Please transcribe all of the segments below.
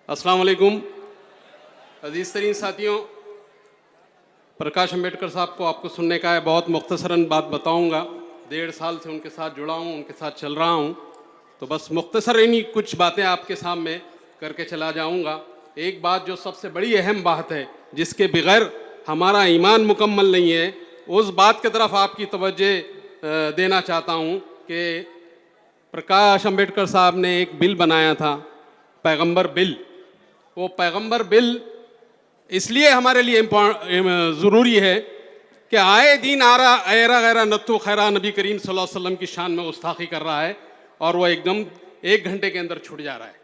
अस्सलाम वालेकुम अज़ीज़ तरीन साथियों, प्रकाश अम्बेडकर साहब को आपको सुनने का है। बहुत मुख्तसरन बात बताऊंगा। 1.5 साल से उनके साथ जुड़ा हूं, उनके साथ चल रहा हूं, तो बस मुख्तसरन ही कुछ बातें आपके सामने करके चला जाऊंगा। एक बात जो सबसे बड़ी अहम बात है, जिसके बगैर हमारा ईमान मुकम्मल नहीं है, उस बात की तरफ आपकी तवज्जो देना चाहता हूं कि प्रकाश अम्बेडकर साहब ने एक बिल बनाया था, पैगंबर बिल। वो पैगंबर बिल इसलिए हमारे लिए ज़रूरी है कि आए दिन ऐरा गैरा नत्थु खैरा नबी करीम सल्लल्लाहु अलैहि वसल्लम की शान में गुस्ताखी कर रहा है और वो एकदम 1 घंटे के अंदर छूट जा रहा है।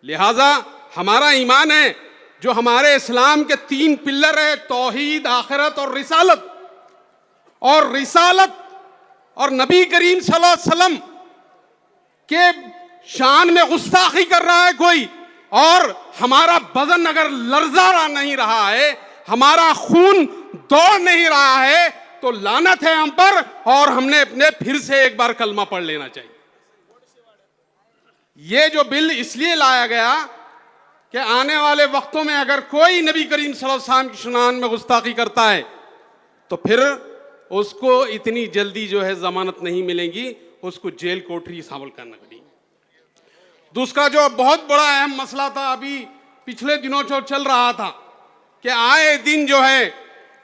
लिहाजा हमारा ईमान है, जो हमारे इस्लाम के 3 पिल्लर है, तौहीद, आखिरत और रिसालत और नबी करीम सल्लल्लाहु अलैहि वसल्लम के शान में गुस्ताखी कर रहा है कोई, और हमारा बदन अगर लर्जा नहीं रहा है, हमारा खून दौड़ नहीं रहा है, तो लानत है हम पर, और हमने अपने फिर से एक बार कलमा पढ़ लेना चाहिए। ये जो बिल इसलिए लाया गया कि आने वाले वक्तों में अगर कोई नबी करीम सल्लल्लाहु अलैहि वसल्लम की शान में गुस्ताखी करता है तो फिर उसको इतनी जल्दी जो है जमानत नहीं मिलेगी, उसको जेल कोठरी शामिल करना पड़ेगी। दूसरा जो बहुत बड़ा अहम मसला था, अभी पिछले दिनों जो चल रहा था कि आए दिन जो है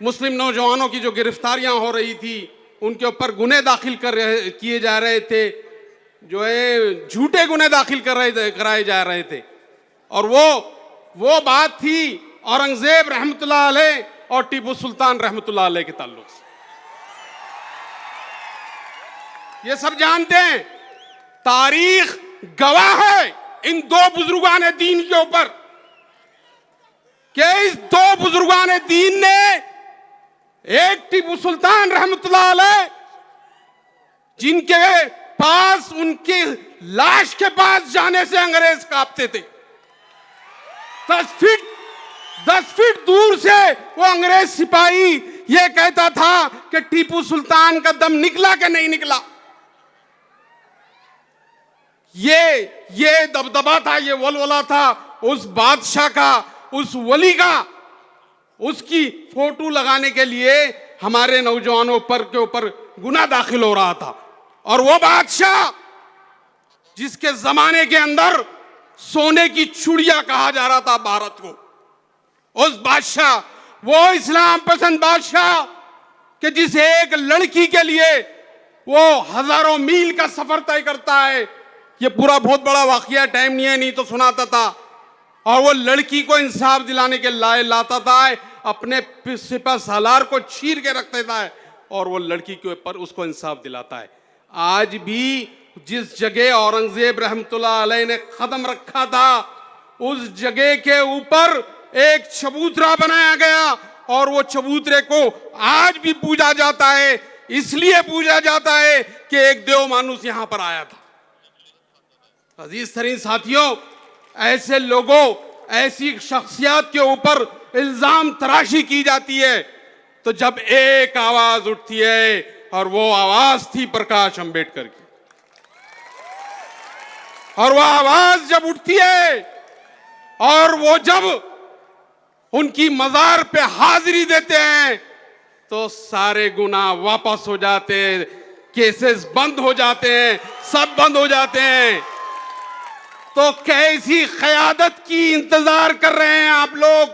मुस्लिम नौजवानों की जो गिरफ्तारियां हो रही थी, उनके ऊपर गुने दाखिल किए जा रहे थे, जो है झूठे गुने दाखिल कराए जा रहे थे, और वो बात थी औरंगजेब रहमतुल्लाह अलैह और टीपू सुल्तान रहमतुल्लाह अलैह के ताल्लुक से। ये सब जानते हैं, तारीख गवाह है इन 2 बुजुर्गान दीन के ऊपर कि इस 2 बुजुर्गान दीन ने, एक टीपू सुल्तान रहमतुल्लाह अलैह, जिनके पास, उनकी लाश के पास जाने से अंग्रेज कांपते थे। 10 फीट दूर से वो अंग्रेज सिपाही ये कहता था कि टीपू सुल्तान का दम निकला कि नहीं निकला। ये दबदबा था, ये वलवला था उस बादशाह का, उस वली का। उसकी फोटो लगाने के लिए हमारे नौजवानों के ऊपर गुनाह दाखिल हो रहा था, और वो बादशाह जिसके जमाने के अंदर सोने की चूड़िया कहा जा रहा था भारत को, उस बादशाह, वो इस्लाम पसंद बादशाह कि जिस एक लड़की के लिए वो हजारों मील का सफर तय करता है। ये पूरा बहुत बड़ा वाकया, टाइम नहीं तो सुनाता था, और वो लड़की को इंसाफ दिलाने के लाता था, अपने सिपह सालार को चीर के रख देता है, और वो लड़की के ऊपर उसको इंसाफ दिलाता है। आज भी जिस जगह औरंगजेब रहमतुल्लाह अलैह ने कदम रखा था, उस जगह के ऊपर एक चबूतरा बनाया गया, और वो चबूतरे को आज भी पूजा जाता है। इसलिए पूजा जाता है कि एक देव मानुस यहां पर आया था। अजीज तरीन साथियों, ऐसे लोगों, ऐसी शख्सियत के ऊपर इल्जाम तराशी की जाती है, तो जब एक आवाज उठती है, और वो आवाज थी प्रकाश अंबेडकर की, और वो आवाज जब उठती है, और वो जब उनकी मजार पे हाजिरी देते हैं, तो सारे गुनाह वापस हो जाते हैं, केसेस बंद हो जाते हैं, सब बंद हो जाते हैं। तो कैसी क़यादत की इंतजार कर रहे हैं आप लोग?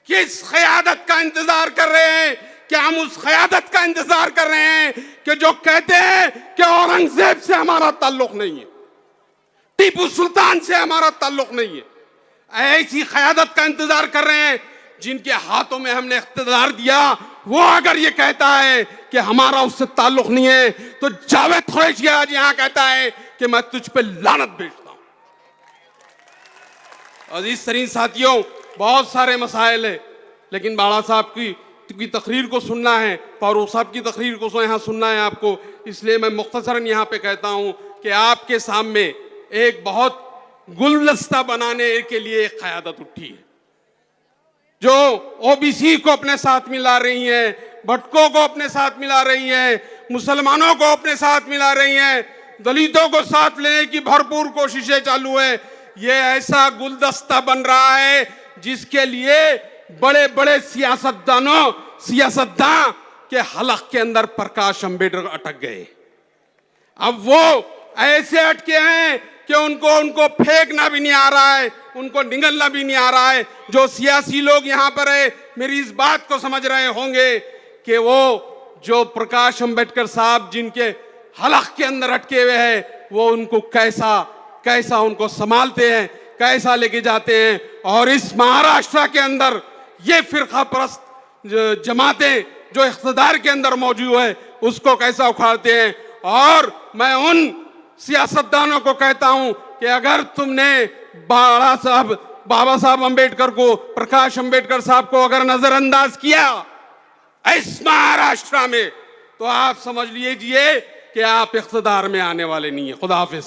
किस क़यादत का इंतजार कर रहे हैं? क्या हम उस क़यादत का इंतजार कर रहे हैं कि जो कहते हैं कि औरंगजेब से हमारा ताल्लुक नहीं है, टीपू सुल्तान से हमारा ताल्लुक नहीं है? ऐसी क़यादत का इंतजार कर रहे हैं जिनके हाथों में हमने इख्तियार दिया, वो अगर ये कहता है कि हमारा उससे ताल्लुक नहीं है, तो जावेद कुरैशी आज यहां कहता है कि मैं तुझ पे लानत भेजता हूं। अजीज तरीन साथियों, बहुत सारे मसाइल है, लेकिन बाड़ा साहब की तकरीर को सुनना है, फारूक साहब की तकरीर को यहाँ सुनना है आपको, इसलिए मैं मुख्तसरन यहाँ पे कहता हूँ कि आपके सामने एक बहुत गुलदस्ता बनाने के लिए एक क़यादत उठी है, जो ओबीसी को अपने साथ मिला रही है, भटकों को अपने साथ मिला रही है, मुसलमानों को अपने साथ मिला रही है, दलितों को साथ लेने की भरपूर कोशिशें चालू है। ये ऐसा गुलदस्ता बन रहा है जिसके लिए बड़े बड़े सियासतदान के हलक के अंदर प्रकाश अंबेडकर अटक गए। अब वो ऐसे अटके हैं कि उनको फेंकना भी नहीं आ रहा है, उनको निगलना भी नहीं आ रहा है। जो सियासी लोग यहाँ पर है मेरी इस बात को समझ रहे होंगे कि वो जो प्रकाश अंबेडकर साहब जिनके हलक के अंदर अटके हुए हैं वो उनको कैसा उनको संभालते हैं, कैसा लेके जाते हैं। और इस महाराष्ट्र के अंदर ये फिरका परस्त जमातें जो इख्तिदार के अंदर मौजूद है उसको कैसा उखाड़ते हैं। और मैं उन सियासतदानों को कहता हूं कि अगर तुमने बाबा साहब अंबेडकर को, प्रकाश अंबेडकर साहब को अगर नजरअंदाज किया इस महाराष्ट्र में तो आप समझ लीजिए कि आप इख्तिदार में आने वाले नहीं है। खुदा हाफिज।